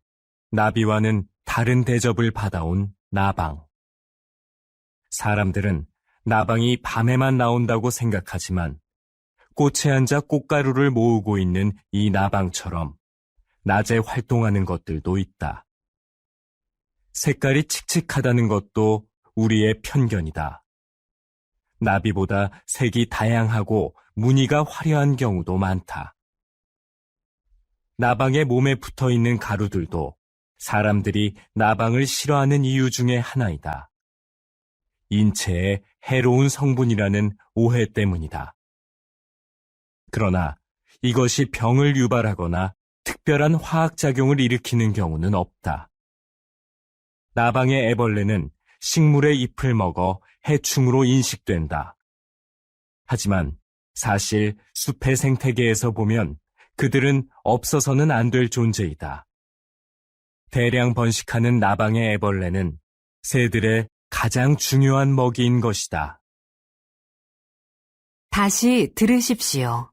나비와는 다른 대접을 받아온 나방. 사람들은 나방이 밤에만 나온다고 생각하지만 꽃에 앉아 꽃가루를 모으고 있는 이 나방처럼 낮에 활동하는 것들도 있다. 색깔이 칙칙하다는 것도 우리의 편견이다. 나비보다 색이 다양하고 무늬가 화려한 경우도 많다. 나방의 몸에 붙어 있는 가루들도 사람들이 나방을 싫어하는 이유 중에 하나이다. 인체에 해로운 성분이라는 오해 때문이다. 그러나 이것이 병을 유발하거나 특별한 화학작용을 일으키는 경우는 없다. 나방의 애벌레는 식물의 잎을 먹어 해충으로 인식된다. 하지만 사실 숲의 생태계에서 보면 그들은 없어서는 안 될 존재이다. 대량 번식하는 나방의 애벌레는 새들의 가장 중요한 먹이인 것이다. 다시 들으십시오.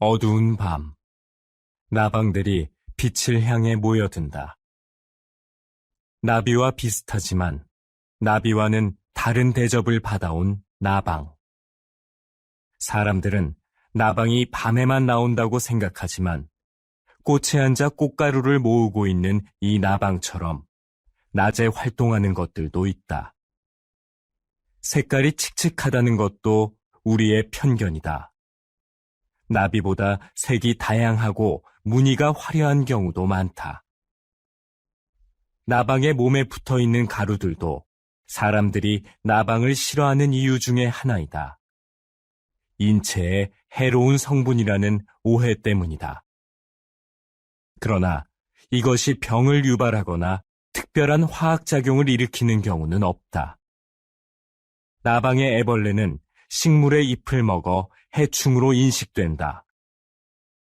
어두운 밤, 나방들이 빛을 향해 모여든다. 나비와 비슷하지만 나비와는 다른 대접을 받아온 나방. 사람들은 나방이 밤에만 나온다고 생각하지만 꽃에 앉아 꽃가루를 모으고 있는 이 나방처럼 낮에 활동하는 것들도 있다. 색깔이 칙칙하다는 것도 우리의 편견이다. 나비보다 색이 다양하고 무늬가 화려한 경우도 많다. 나방의 몸에 붙어 있는 가루들도 사람들이 나방을 싫어하는 이유 중에 하나이다. 인체에 해로운 성분이라는 오해 때문이다. 그러나 이것이 병을 유발하거나 특별한 화학작용을 일으키는 경우는 없다. 나방의 애벌레는 식물의 잎을 먹어 해충으로 인식된다.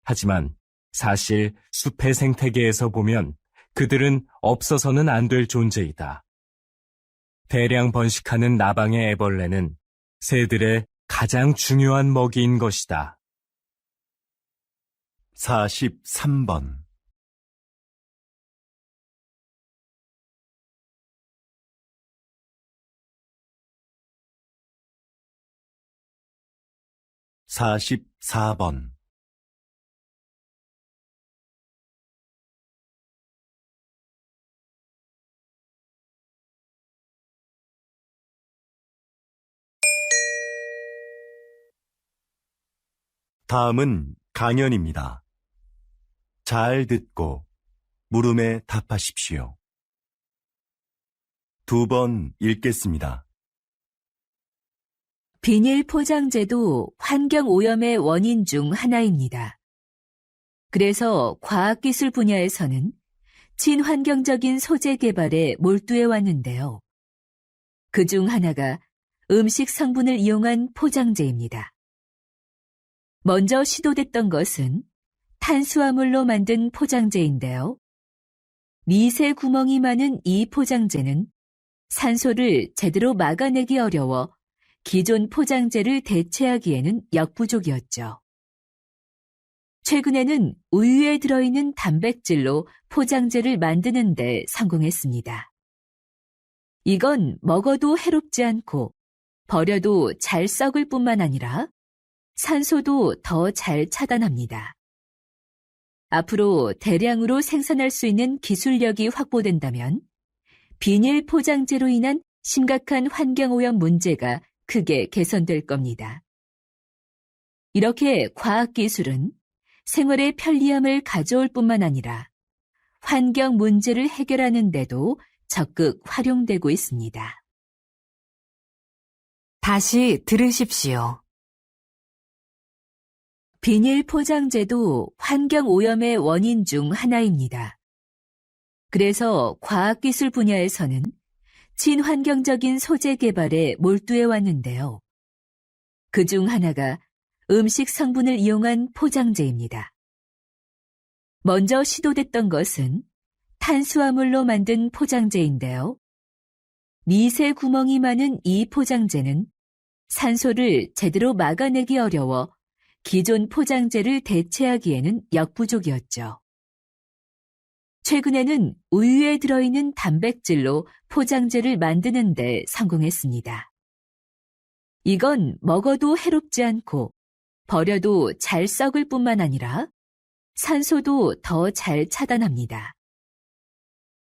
하지만 사실 숲의 생태계에서 보면 그들은 없어서는 안 될 존재이다. 대량 번식하는 나방의 애벌레는 새들의 가장 중요한 먹이인 것이다. 43번. (44번) 다음은 강연입니다. 잘 듣고 물음에 답하십시오. 2번 읽겠습니다. 비닐 포장재도 환경 오염의 원인 중 하나입니다. 그래서 과학기술 분야에서는 친환경적인 소재 개발에 몰두해 왔는데요. 그중 하나가 음식 성분을 이용한 포장재입니다. 먼저 시도됐던 것은 탄수화물로 만든 포장재인데요. 미세 구멍이 많은 이 포장재는 산소를 제대로 막아내기 어려워 기존 포장재를 대체하기에는 역부족이었죠. 최근에는 우유에 들어있는 단백질로 포장재를 만드는 데 성공했습니다. 이건 먹어도 해롭지 않고 버려도 잘 썩을 뿐만 아니라 산소도 더 잘 차단합니다. 앞으로 대량으로 생산할 수 있는 기술력이 확보된다면 비닐 포장재로 인한 심각한 환경오염 문제가 크게 개선될 겁니다. 이렇게 과학기술은 생활의 편리함을 가져올 뿐만 아니라 환경 문제를 해결하는 데도 적극 활용되고 있습니다. 다시 들으십시오. 비닐 포장재도 환경 오염의 원인 중 하나입니다. 그래서 과학기술 분야에서는 친환경적인 소재 개발에 몰두해 왔는데요. 그중 하나가 음식 성분을 이용한 포장재입니다. 먼저 시도됐던 것은 탄수화물로 만든 포장재인데요. 미세 구멍이 많은 이 포장재는 산소를 제대로 막아내기 어려워 기존 포장재를 대체하기에는 역부족이었죠. 최근에는 우유에 들어있는 단백질로 포장재를 만드는 데 성공했습니다. 이건 먹어도 해롭지 않고 버려도 잘 썩을 뿐만 아니라 산소도 더 잘 차단합니다.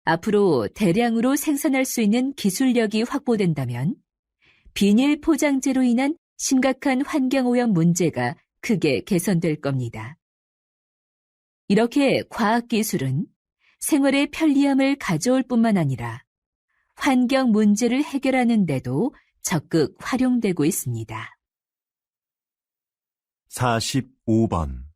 앞으로 대량으로 생산할 수 있는 기술력이 확보된다면 비닐 포장재로 인한 심각한 환경오염 문제가 크게 개선될 겁니다. 이렇게 과학기술은 생활의 편리함을 가져올 뿐만 아니라 환경 문제를 해결하는 데도 적극 활용되고 있습니다. 45번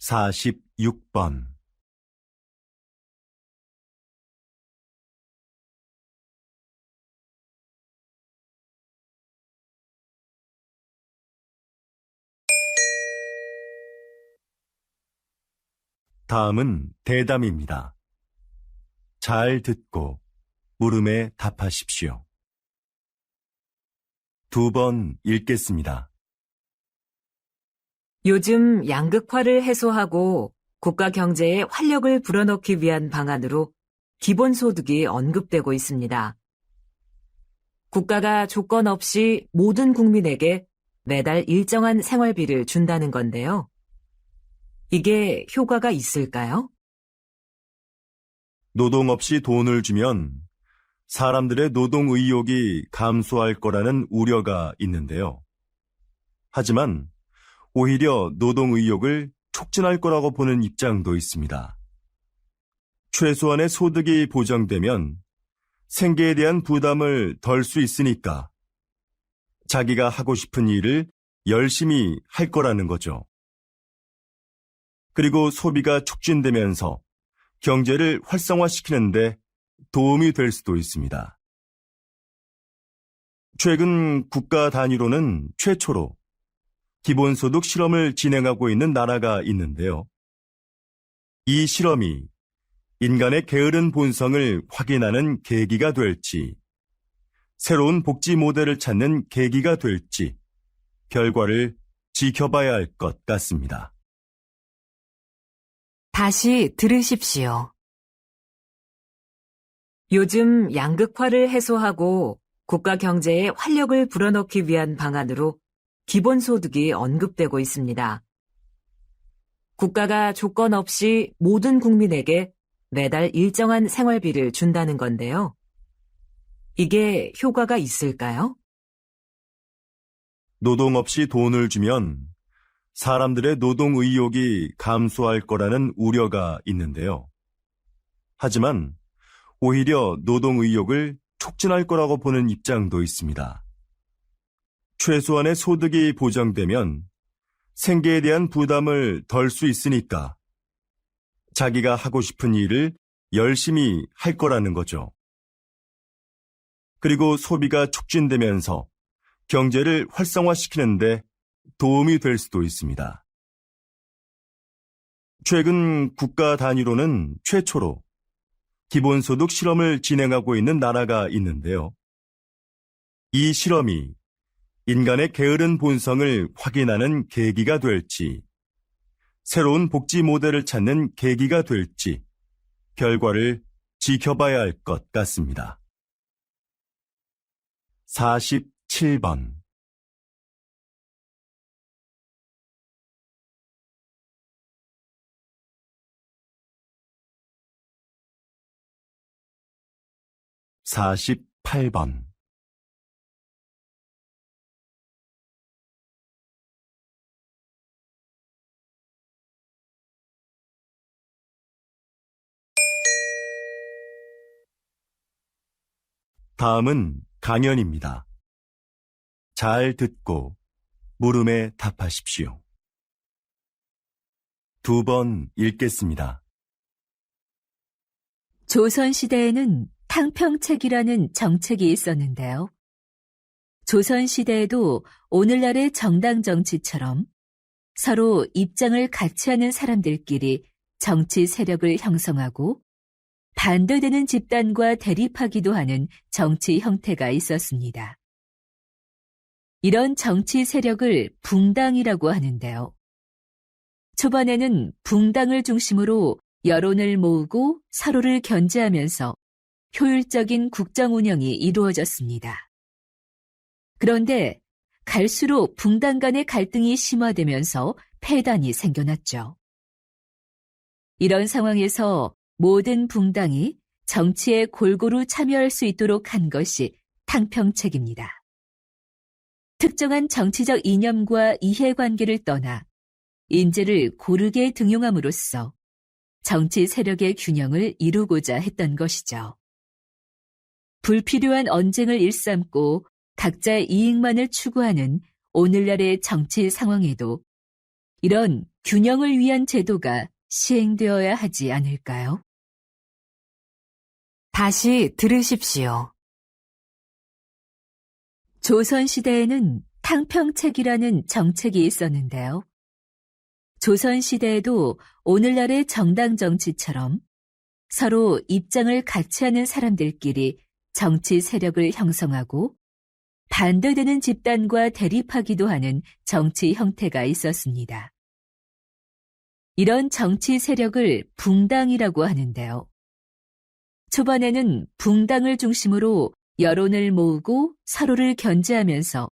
46번. 다음은 대담입니다. 잘 듣고 물음에 답하십시오. 2번 읽겠습니다. 요즘 양극화를 해소하고 국가 경제에 활력을 불어넣기 위한 방안으로 기본소득이 언급되고 있습니다. 국가가 조건 없이 모든 국민에게 매달 일정한 생활비를 준다는 건데요. 이게 효과가 있을까요? 노동 없이 돈을 주면 사람들의 노동 의욕이 감소할 거라는 우려가 있는데요. 하지만 오히려 노동 의욕을 촉진할 거라고 보는 입장도 있습니다. 최소한의 소득이 보장되면 생계에 대한 부담을 덜 수 있으니까 자기가 하고 싶은 일을 열심히 할 거라는 거죠. 그리고 소비가 촉진되면서 경제를 활성화시키는데 도움이 될 수도 있습니다. 최근 국가 단위로는 최초로 기본소득 실험을 진행하고 있는 나라가 있는데요. 이 실험이 인간의 게으른 본성을 확인하는 계기가 될지, 새로운 복지 모델을 찾는 계기가 될지, 결과를 지켜봐야 할 것 같습니다. 다시 들으십시오. 요즘 양극화를 해소하고 국가 경제에 활력을 불어넣기 위한 방안으로 기본소득이 언급되고 있습니다. 국가가 조건 없이 모든 국민에게 매달 일정한 생활비를 준다는 건데요. 이게 효과가 있을까요? 노동 없이 돈을 주면 사람들의 노동 의욕이 감소할 거라는 우려가 있는데요. 하지만 오히려 노동 의욕을 촉진할 거라고 보는 입장도 있습니다. 최소한의 소득이 보장되면 생계에 대한 부담을 덜 수 있으니까 자기가 하고 싶은 일을 열심히 할 거라는 거죠. 그리고 소비가 촉진되면서 경제를 활성화시키는데 도움이 될 수도 있습니다. 최근 국가 단위로는 최초로 기본소득 실험을 진행하고 있는 나라가 있는데요. 이 실험이 인간의 게으른 본성을 확인하는 계기가 될지, 새로운 복지 모델을 찾는 계기가 될지, 결과를 지켜봐야 할 것 같습니다. 47번. (48번) 다음은 강연입니다. 잘 듣고 물음에 답하십시오. 2번 읽겠습니다. 조선시대에는 탕평책이라는 정책이 있었는데요. 조선시대에도 오늘날의 정당 정치처럼 서로 입장을 같이 하는 사람들끼리 정치 세력을 형성하고 반대되는 집단과 대립하기도 하는 정치 형태가 있었습니다. 이런 정치 세력을 붕당이라고 하는데요. 초반에는 붕당을 중심으로 여론을 모으고 서로를 견제하면서 효율적인 국정 운영이 이루어졌습니다. 그런데 갈수록 붕당 간의 갈등이 심화되면서 폐단이 생겨났죠. 이런 상황에서 모든 붕당이 정치에 골고루 참여할 수 있도록 한 것이 탕평책입니다. 특정한 정치적 이념과 이해관계를 떠나 인재를 고르게 등용함으로써 정치 세력의 균형을 이루고자 했던 것이죠. 불필요한 언쟁을 일삼고 각자의 이익만을 추구하는 오늘날의 정치 상황에도 이런 균형을 위한 제도가 시행되어야 하지 않을까요? 다시 들으십시오. 조선시대에는 탕평책이라는 정책이 있었는데요. 조선시대에도 오늘날의 정당 정치처럼 서로 입장을 같이 하는 사람들끼리 정치 세력을 형성하고 반대되는 집단과 대립하기도 하는 정치 형태가 있었습니다. 이런 정치 세력을 붕당이라고 하는데요. 초반에는 붕당을 중심으로 여론을 모으고 서로를 견제하면서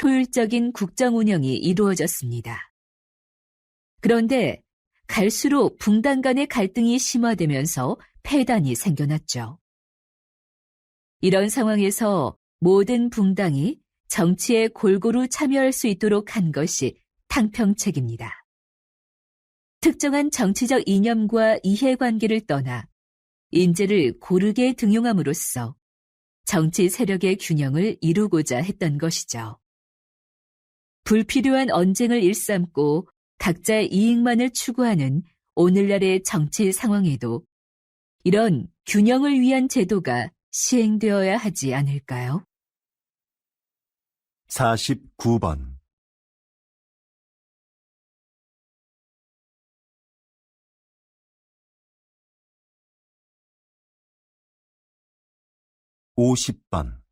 효율적인 국정 운영이 이루어졌습니다. 그런데 갈수록 붕당 간의 갈등이 심화되면서 폐단이 생겨났죠. 이런 상황에서 모든 붕당이 정치에 골고루 참여할 수 있도록 한 것이 탕평책입니다. 특정한 정치적 이념과 이해관계를 떠나 인재를 고르게 등용함으로써 정치 세력의 균형을 이루고자 했던 것이죠. 불필요한 언쟁을 일삼고 각자의 이익만을 추구하는 오늘날의 정치 상황에도 이런 균형을 위한 제도가 시행되어야 하지 않을까요? 49번. (50번)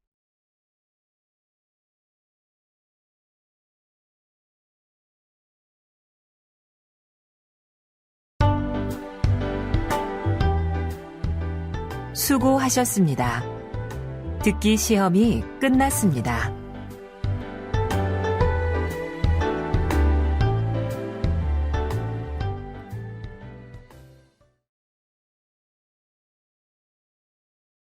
수고하셨습니다. 듣기 시험이 끝났습니다.